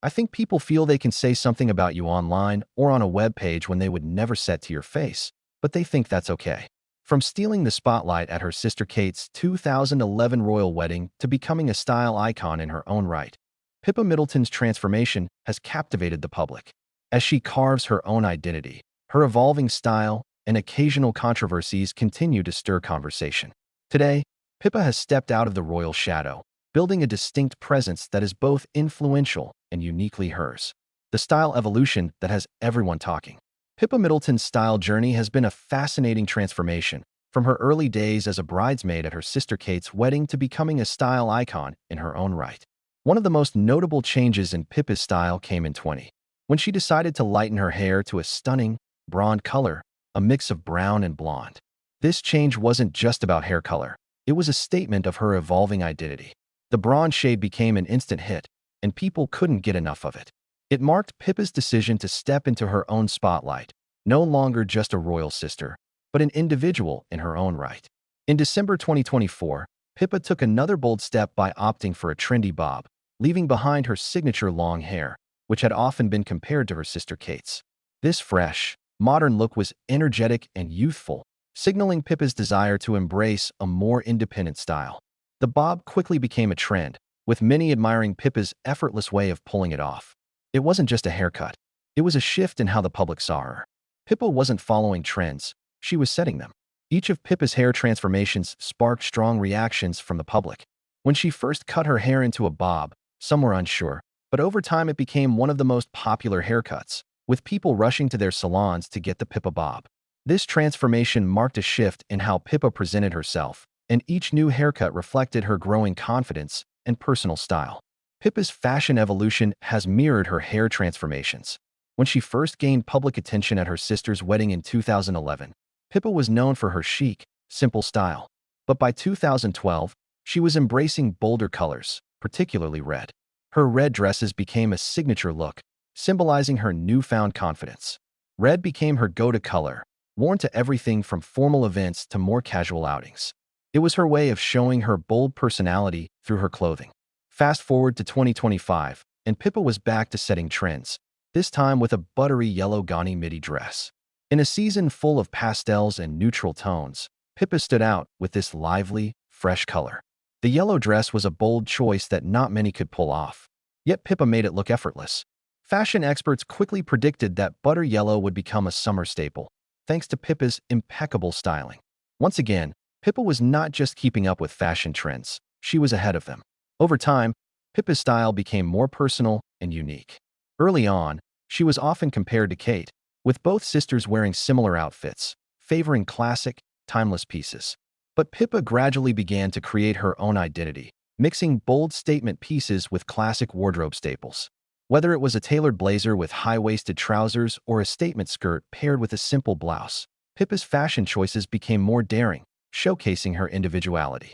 I think people feel they can say something about you online or on a web page when they would never set to your face, but they think that's okay. From stealing the spotlight at her sister Kate's 2011 royal wedding to becoming a style icon in her own right, Pippa Middleton's transformation has captivated the public. As she carves her own identity, her evolving style and occasional controversies continue to stir conversation. Today, Pippa has stepped out of the royal shadow, building a distinct presence that is both influential and uniquely hers. The style evolution that has everyone talking. Pippa Middleton's style journey has been a fascinating transformation, from her early days as a bridesmaid at her sister Kate's wedding to becoming a style icon in her own right. One of the most notable changes in Pippa's style came in 20, when she decided to lighten her hair to a stunning, blonde color, a mix of brown and blonde. This change wasn't just about hair color. It was a statement of her evolving identity. The blonde shade became an instant hit, and people couldn't get enough of it. It marked Pippa's decision to step into her own spotlight, no longer just a royal sister, but an individual in her own right. In December 2024, Pippa took another bold step by opting for a trendy bob, leaving behind her signature long hair, which had often been compared to her sister Kate's. This fresh, modern look was energetic and youthful, signaling Pippa's desire to embrace a more independent style. The bob quickly became a trend, with many admiring Pippa's effortless way of pulling it off. It wasn't just a haircut. It was a shift in how the public saw her. Pippa wasn't following trends. She was setting them. Each of Pippa's hair transformations sparked strong reactions from the public. When she first cut her hair into a bob, some were unsure, but over time it became one of the most popular haircuts, with people rushing to their salons to get the Pippa bob. This transformation marked a shift in how Pippa presented herself, and each new haircut reflected her growing confidence and personal style. Pippa's fashion evolution has mirrored her hair transformations. When she first gained public attention at her sister's wedding in 2011, Pippa was known for her chic, simple style. But by 2012, she was embracing bolder colors, particularly red. Her red dresses became a signature look, symbolizing her newfound confidence. Red became her go-to color, worn to everything from formal events to more casual outings. It was her way of showing her bold personality through her clothing. Fast forward to 2025, and Pippa was back to setting trends, this time with a buttery yellow Ghani midi dress. In a season full of pastels and neutral tones, Pippa stood out with this lively, fresh color. The yellow dress was a bold choice that not many could pull off, yet Pippa made it look effortless. Fashion experts quickly predicted that butter yellow would become a summer staple, thanks to Pippa's impeccable styling. Once again, Pippa was not just keeping up with fashion trends, she was ahead of them. Over time, Pippa's style became more personal and unique. Early on, she was often compared to Kate, with both sisters wearing similar outfits, favoring classic, timeless pieces. But Pippa gradually began to create her own identity, mixing bold statement pieces with classic wardrobe staples. Whether it was a tailored blazer with high-waisted trousers or a statement skirt paired with a simple blouse, Pippa's fashion choices became more daring, showcasing her individuality.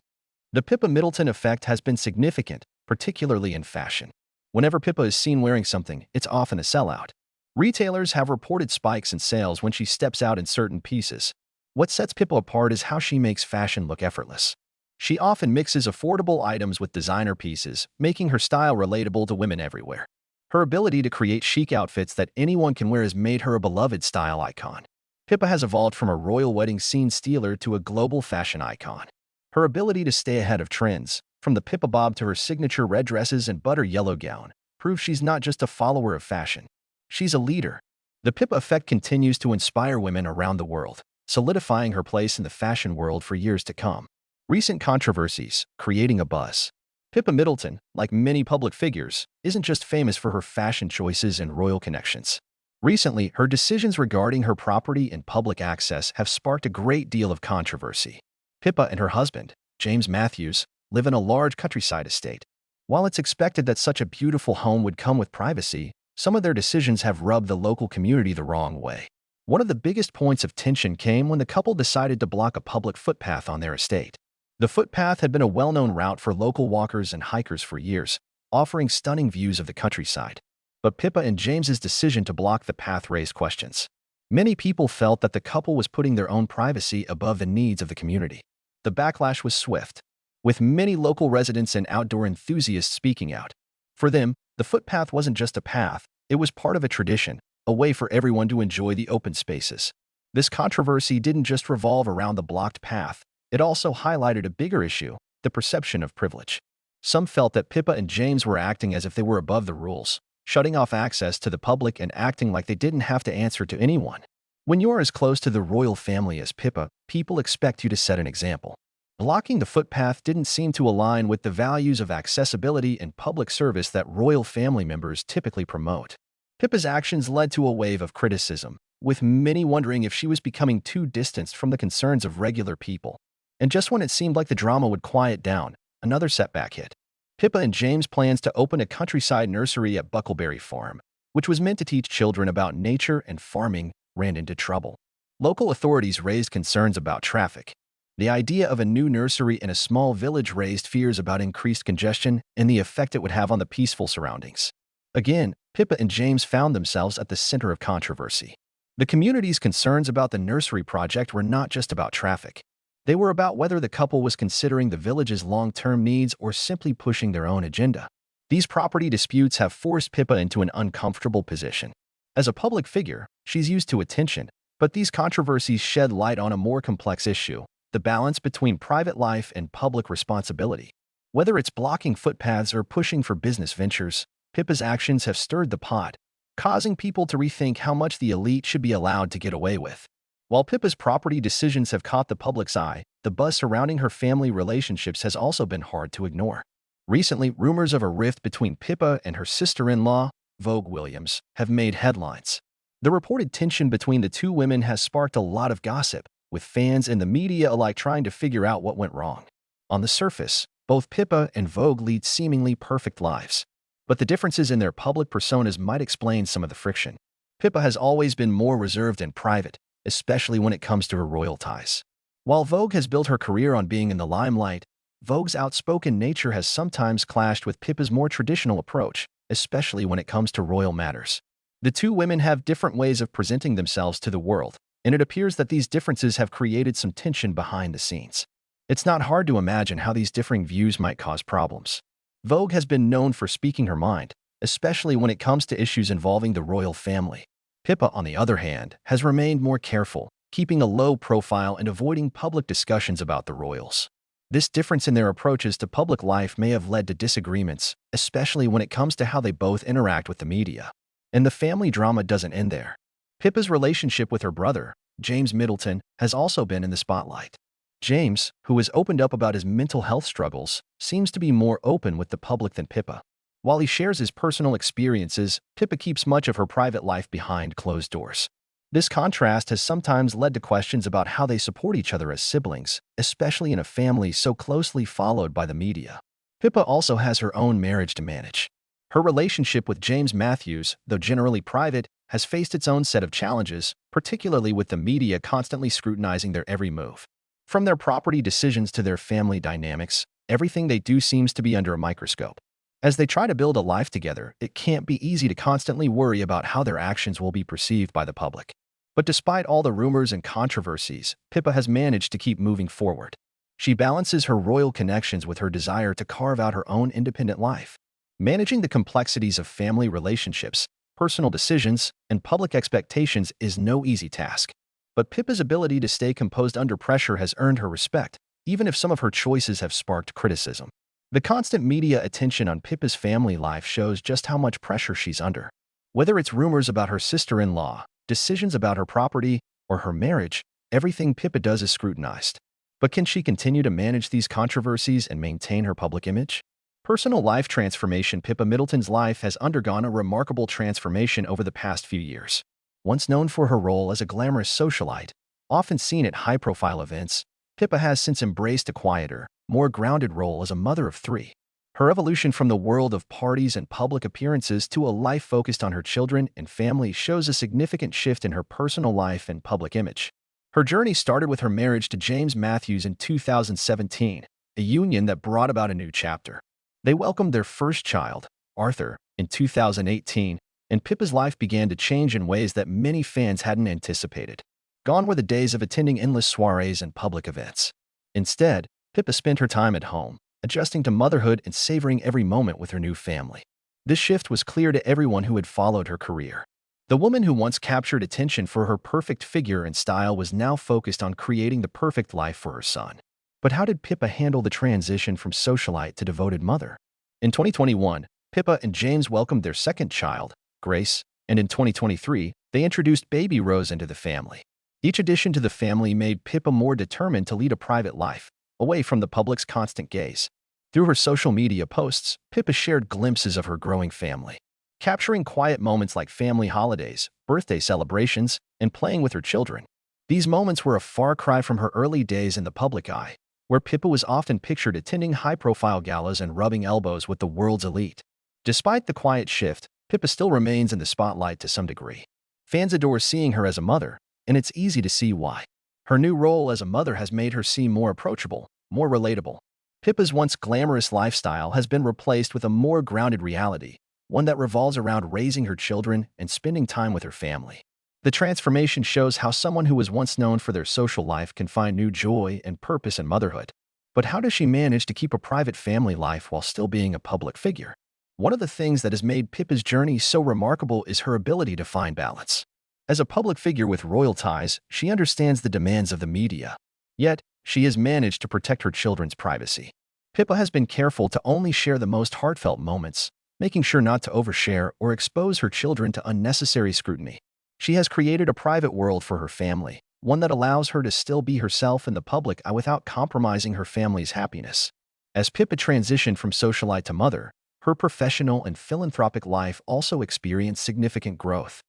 The Pippa Middleton effect has been significant, particularly in fashion. Whenever Pippa is seen wearing something, it's often a sellout. Retailers have reported spikes in sales when she steps out in certain pieces. What sets Pippa apart is how she makes fashion look effortless. She often mixes affordable items with designer pieces, making her style relatable to women everywhere. Her ability to create chic outfits that anyone can wear has made her a beloved style icon. Pippa has evolved from a royal wedding scene stealer to a global fashion icon. Her ability to stay ahead of trends, from the Pippa bob to her signature red dresses and butter yellow gown, proves she's not just a follower of fashion. She's a leader. The Pippa effect continues to inspire women around the world, solidifying her place in the fashion world for years to come. Recent controversies, creating a buzz. Pippa Middleton, like many public figures, isn't just famous for her fashion choices and royal connections. Recently, her decisions regarding her property and public access have sparked a great deal of controversy. Pippa and her husband, James Matthews, live in a large countryside estate. While it's expected that such a beautiful home would come with privacy, some of their decisions have rubbed the local community the wrong way. One of the biggest points of tension came when the couple decided to block a public footpath on their estate. The footpath had been a well-known route for local walkers and hikers for years, offering stunning views of the countryside. But Pippa and James's decision to block the path raised questions. Many people felt that the couple was putting their own privacy above the needs of the community. The backlash was swift, with many local residents and outdoor enthusiasts speaking out. For them, The footpath wasn't just a path, it was part of a tradition, a way for everyone to enjoy the open spaces. This controversy didn't just revolve around the blocked path, it also highlighted a bigger issue, the perception of privilege. Some felt that Pippa and James were acting as if they were above the rules, shutting off access to the public and acting like they didn't have to answer to anyone. When you're as close to the royal family as Pippa, people expect you to set an example. Blocking the footpath didn't seem to align with the values of accessibility and public service that royal family members typically promote. Pippa's actions led to a wave of criticism, with many wondering if she was becoming too distanced from the concerns of regular people. And just when it seemed like the drama would quiet down, another setback hit. Pippa and James' plans to open a countryside nursery at Buckleberry Farm, which was meant to teach children about nature and farming, ran into trouble. Local authorities raised concerns about traffic. The idea of a new nursery in a small village raised fears about increased congestion and the effect it would have on the peaceful surroundings. Again, Pippa and James found themselves at the center of controversy. The community's concerns about the nursery project were not just about traffic. They were about whether the couple was considering the village's long-term needs or simply pushing their own agenda. These property disputes have forced Pippa into an uncomfortable position. As a public figure, she's used to attention, but these controversies shed light on a more complex issue, the balance between private life and public responsibility. Whether it's blocking footpaths or pushing for business ventures, Pippa's actions have stirred the pot, causing people to rethink how much the elite should be allowed to get away with. While Pippa's property decisions have caught the public's eye, the buzz surrounding her family relationships has also been hard to ignore. Recently, rumors of a rift between Pippa and her sister-in-law, Vogue Williams, have made headlines. The reported tension between the two women has sparked a lot of gossip, with fans and the media alike trying to figure out what went wrong. On the surface, both Pippa and Vogue lead seemingly perfect lives. But the differences in their public personas might explain some of the friction. Pippa has always been more reserved and private, especially when it comes to her royal ties. While Vogue has built her career on being in the limelight, Vogue's outspoken nature has sometimes clashed with Pippa's more traditional approach, especially when it comes to royal matters. The two women have different ways of presenting themselves to the world, and it appears that these differences have created some tension behind the scenes. It's not hard to imagine how these differing views might cause problems. Vogue has been known for speaking her mind, especially when it comes to issues involving the royal family. Pippa, on the other hand, has remained more careful, keeping a low profile and avoiding public discussions about the royals. This difference in their approaches to public life may have led to disagreements, especially when it comes to how they both interact with the media. And the family drama doesn't end there. Pippa's relationship with her brother, James Middleton, has also been in the spotlight. James, who has opened up about his mental health struggles, seems to be more open with the public than Pippa. While he shares his personal experiences, Pippa keeps much of her private life behind closed doors. This contrast has sometimes led to questions about how they support each other as siblings, especially in a family so closely followed by the media. Pippa also has her own marriage to manage. Her relationship with James Matthews, though generally private, has faced its own set of challenges, particularly with the media constantly scrutinizing their every move. From their property decisions to their family dynamics, everything they do seems to be under a microscope. As they try to build a life together, it can't be easy to constantly worry about how their actions will be perceived by the public. But despite all the rumors and controversies, Pippa has managed to keep moving forward. She balances her royal connections with her desire to carve out her own independent life. Managing the complexities of family relationships, personal decisions, and public expectations is no easy task. But Pippa's ability to stay composed under pressure has earned her respect, even if some of her choices have sparked criticism. The constant media attention on Pippa's family life shows just how much pressure she's under. Whether it's rumors about her sister-in-law, decisions about her property, or her marriage, everything Pippa does is scrutinized. But can she continue to manage these controversies and maintain her public image? Personal life transformation. Pippa Middleton's life has undergone a remarkable transformation over the past few years. Once known for her role as a glamorous socialite, often seen at high-profile events, Pippa has since embraced a quieter, more grounded role as a mother of three. Her evolution from the world of parties and public appearances to a life focused on her children and family shows a significant shift in her personal life and public image. Her journey started with her marriage to James Matthews in 2017, a union that brought about a new chapter. They welcomed their first child, Arthur, in 2018, and Pippa's life began to change in ways that many fans hadn't anticipated. Gone were the days of attending endless soirees and public events. Instead, Pippa spent her time at home, adjusting to motherhood and savoring every moment with her new family. This shift was clear to everyone who had followed her career. The woman who once captured attention for her perfect figure and style was now focused on creating the perfect life for her son. But how did Pippa handle the transition from socialite to devoted mother? In 2021, Pippa and James welcomed their second child, Grace, and in 2023, they introduced baby Rose into the family. Each addition to the family made Pippa more determined to lead a private life, away from the public's constant gaze. Through her social media posts, Pippa shared glimpses of her growing family, capturing quiet moments like family holidays, birthday celebrations, and playing with her children. These moments were a far cry from her early days in the public eye, where Pippa was often pictured attending high-profile galas and rubbing elbows with the world's elite. Despite the quiet shift, Pippa still remains in the spotlight to some degree. Fans adore seeing her as a mother, and it's easy to see why. Her new role as a mother has made her seem more approachable, more relatable. Pippa's once glamorous lifestyle has been replaced with a more grounded reality, one that revolves around raising her children and spending time with her family. The transformation shows how someone who was once known for their social life can find new joy and purpose in motherhood. But how does she manage to keep a private family life while still being a public figure? One of the things that has made Pippa's journey so remarkable is her ability to find balance. As a public figure with royal ties, she understands the demands of the media. Yet, she has managed to protect her children's privacy. Pippa has been careful to only share the most heartfelt moments, making sure not to overshare or expose her children to unnecessary scrutiny. She has created a private world for her family, one that allows her to still be herself in the public eye without compromising her family's happiness. As Pippa transitioned from socialite to mother, her professional and philanthropic life also experienced significant growth.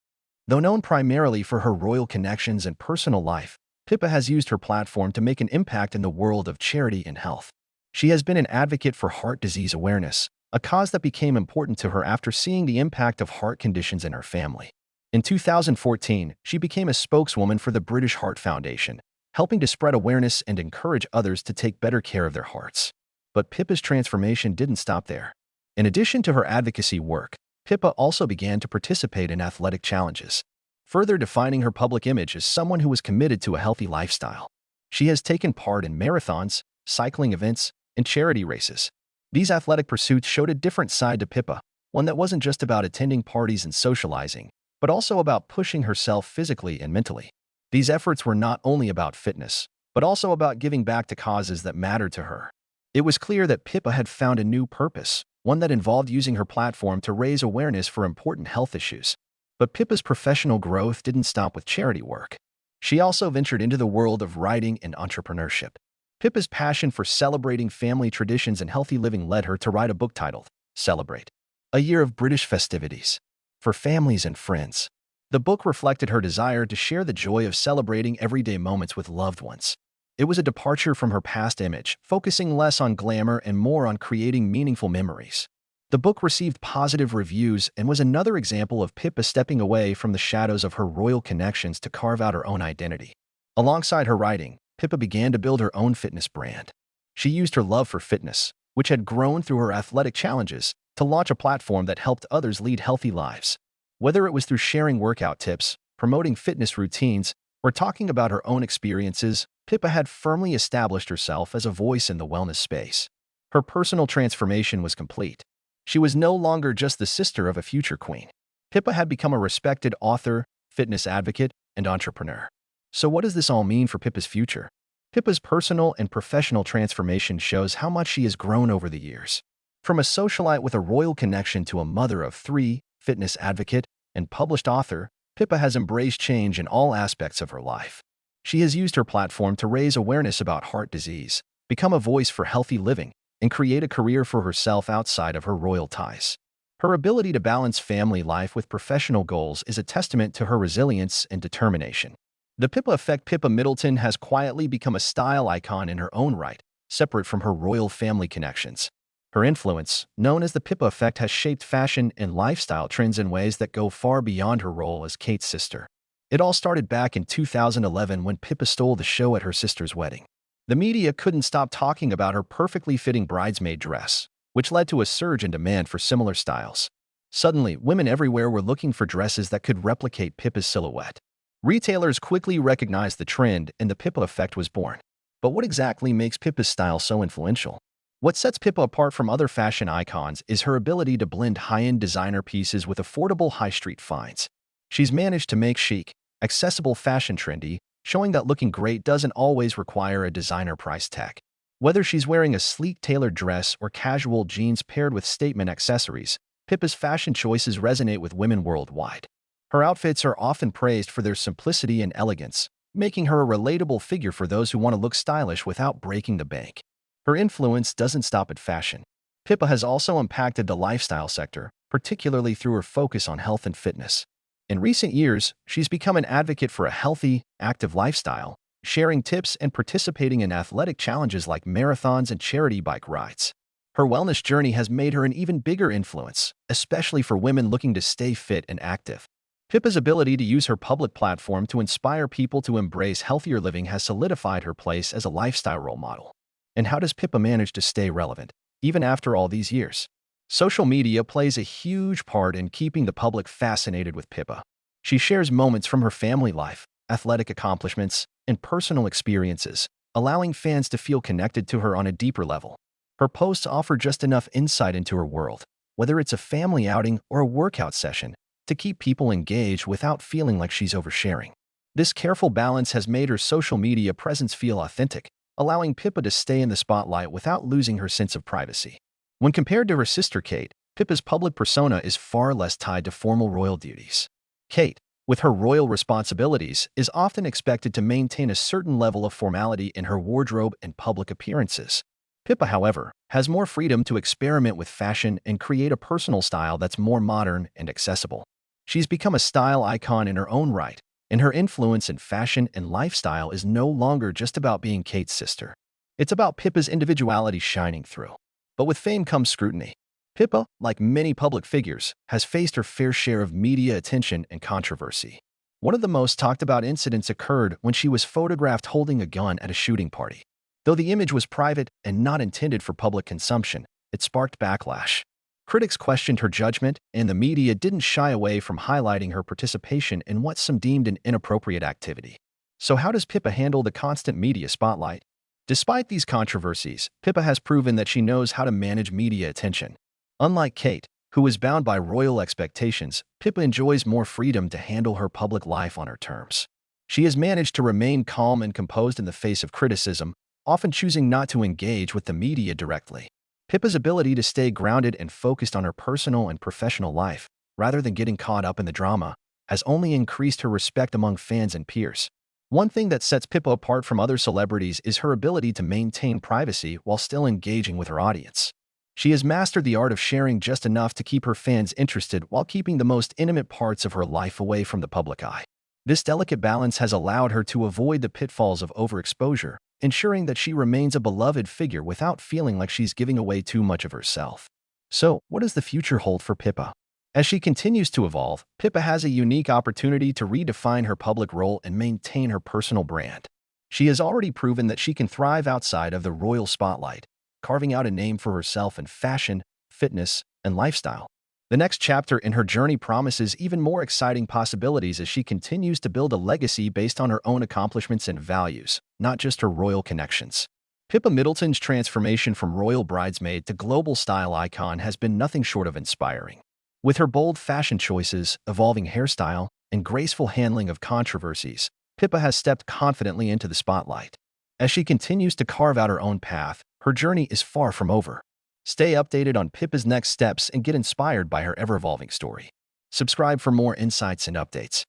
Though known primarily for her royal connections and personal life, Pippa has used her platform to make an impact in the world of charity and health. She has been an advocate for heart disease awareness, a cause that became important to her after seeing the impact of heart conditions in her family. In 2014, she became a spokeswoman for the British Heart Foundation, helping to spread awareness and encourage others to take better care of their hearts. But Pippa's transformation didn't stop there. In addition to her advocacy work, Pippa also began to participate in athletic challenges, further defining her public image as someone who was committed to a healthy lifestyle. She has taken part in marathons, cycling events, and charity races. These athletic pursuits showed a different side to Pippa, one that wasn't just about attending parties and socializing, but also about pushing herself physically and mentally. These efforts were not only about fitness, but also about giving back to causes that mattered to her. It was clear that Pippa had found a new purpose, one that involved using her platform to raise awareness for important health issues. But Pippa's professional growth didn't stop with charity work. She also ventured into the world of writing and entrepreneurship. Pippa's passion for celebrating family traditions and healthy living led her to write a book titled Celebrate, a Year of British Festivities, for families and friends. The book reflected her desire to share the joy of celebrating everyday moments with loved ones. It was a departure from her past image, focusing less on glamour and more on creating meaningful memories. The book received positive reviews and was another example of Pippa stepping away from the shadows of her royal connections to carve out her own identity. Alongside her writing, Pippa began to build her own fitness brand. She used her love for fitness, which had grown through her athletic challenges, to launch a platform that helped others lead healthy lives. Whether it was through sharing workout tips, promoting fitness routines, or talking about her own experiences, Pippa had firmly established herself as a voice in the wellness space. Her personal transformation was complete. She was no longer just the sister of a future queen. Pippa had become a respected author, fitness advocate, and entrepreneur. So what does this all mean for Pippa's future? Pippa's personal and professional transformation shows how much she has grown over the years. From a socialite with a royal connection to a mother of three, fitness advocate, and published author, Pippa has embraced change in all aspects of her life. She has used her platform to raise awareness about heart disease, become a voice for healthy living, and create a career for herself outside of her royal ties. Her ability to balance family life with professional goals is a testament to her resilience and determination. The Pippa effect. Pippa Middleton has quietly become a style icon in her own right, separate from her royal family connections. Her influence, known as the Pippa effect, has shaped fashion and lifestyle trends in ways that go far beyond her role as Kate's sister. It all started back in 2011 when Pippa stole the show at her sister's wedding. The media couldn't stop talking about her perfectly fitting bridesmaid dress, which led to a surge in demand for similar styles. Suddenly, women everywhere were looking for dresses that could replicate Pippa's silhouette. Retailers quickly recognized the trend, and the Pippa effect was born. But what exactly makes Pippa's style so influential? What sets Pippa apart from other fashion icons is her ability to blend high-end designer pieces with affordable high-street finds. She's managed to make chic, accessible fashion trendy, showing that looking great doesn't always require a designer price tag. Whether she's wearing a sleek tailored dress or casual jeans paired with statement accessories, Pippa's fashion choices resonate with women worldwide. Her outfits are often praised for their simplicity and elegance, making her a relatable figure for those who want to look stylish without breaking the bank. Her influence doesn't stop at fashion. Pippa has also impacted the lifestyle sector, particularly through her focus on health and fitness. In recent years, she's become an advocate for a healthy, active lifestyle, sharing tips and participating in athletic challenges like marathons and charity bike rides. Her wellness journey has made her an even bigger influence, especially for women looking to stay fit and active. Pippa's ability to use her public platform to inspire people to embrace healthier living has solidified her place as a lifestyle role model. And how does Pippa manage to stay relevant, even after all these years? Social media plays a huge part in keeping the public fascinated with Pippa. She shares moments from her family life, athletic accomplishments, and personal experiences, allowing fans to feel connected to her on a deeper level. Her posts offer just enough insight into her world, whether it's a family outing or a workout session, to keep people engaged without feeling like she's oversharing. This careful balance has made her social media presence feel authentic, allowing Pippa to stay in the spotlight without losing her sense of privacy. When compared to her sister Kate, Pippa's public persona is far less tied to formal royal duties. Kate, with her royal responsibilities, is often expected to maintain a certain level of formality in her wardrobe and public appearances. Pippa, however, has more freedom to experiment with fashion and create a personal style that's more modern and accessible. She's become a style icon in her own right, and her influence in fashion and lifestyle is no longer just about being Kate's sister. It's about Pippa's individuality shining through. But with fame comes scrutiny. Pippa, like many public figures, has faced her fair share of media attention and controversy. One of the most talked about incidents occurred when she was photographed holding a gun at a shooting party. Though the image was private and not intended for public consumption, it sparked backlash. Critics questioned her judgment, and the media didn't shy away from highlighting her participation in what some deemed an inappropriate activity. So how does Pippa handle the constant media spotlight? Despite these controversies, Pippa has proven that she knows how to manage media attention. Unlike Kate, who is bound by royal expectations, Pippa enjoys more freedom to handle her public life on her terms. She has managed to remain calm and composed in the face of criticism, often choosing not to engage with the media directly. Pippa's ability to stay grounded and focused on her personal and professional life, rather than getting caught up in the drama, has only increased her respect among fans and peers. One thing that sets Pippa apart from other celebrities is her ability to maintain privacy while still engaging with her audience. She has mastered the art of sharing just enough to keep her fans interested while keeping the most intimate parts of her life away from the public eye. This delicate balance has allowed her to avoid the pitfalls of overexposure, ensuring that she remains a beloved figure without feeling like she's giving away too much of herself. So, what does the future hold for Pippa? As she continues to evolve, Pippa has a unique opportunity to redefine her public role and maintain her personal brand. She has already proven that she can thrive outside of the royal spotlight, carving out a name for herself in fashion, fitness, and lifestyle. The next chapter in her journey promises even more exciting possibilities as she continues to build a legacy based on her own accomplishments and values, not just her royal connections. Pippa Middleton's transformation from royal bridesmaid to global style icon has been nothing short of inspiring. With her bold fashion choices, evolving hairstyle, and graceful handling of controversies, Pippa has stepped confidently into the spotlight. As she continues to carve out her own path, her journey is far from over. Stay updated on Pippa's next steps and get inspired by her ever-evolving story. Subscribe for more insights and updates.